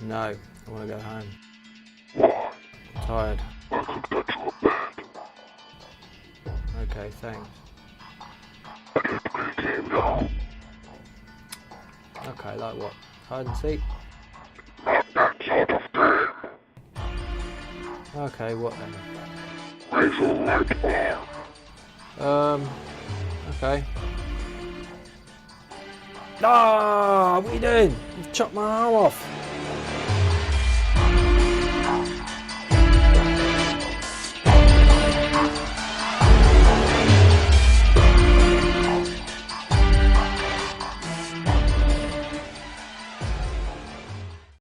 No, I want to go home. Why? I'm tired. I could get you a bed. Okay, thanks. I can play a game now. Okay, like what? Hide and seek? Not that sort of game. Okay, what then? Raise your right arm. Okay. Ah, what are you doing? You've chopped my arm off.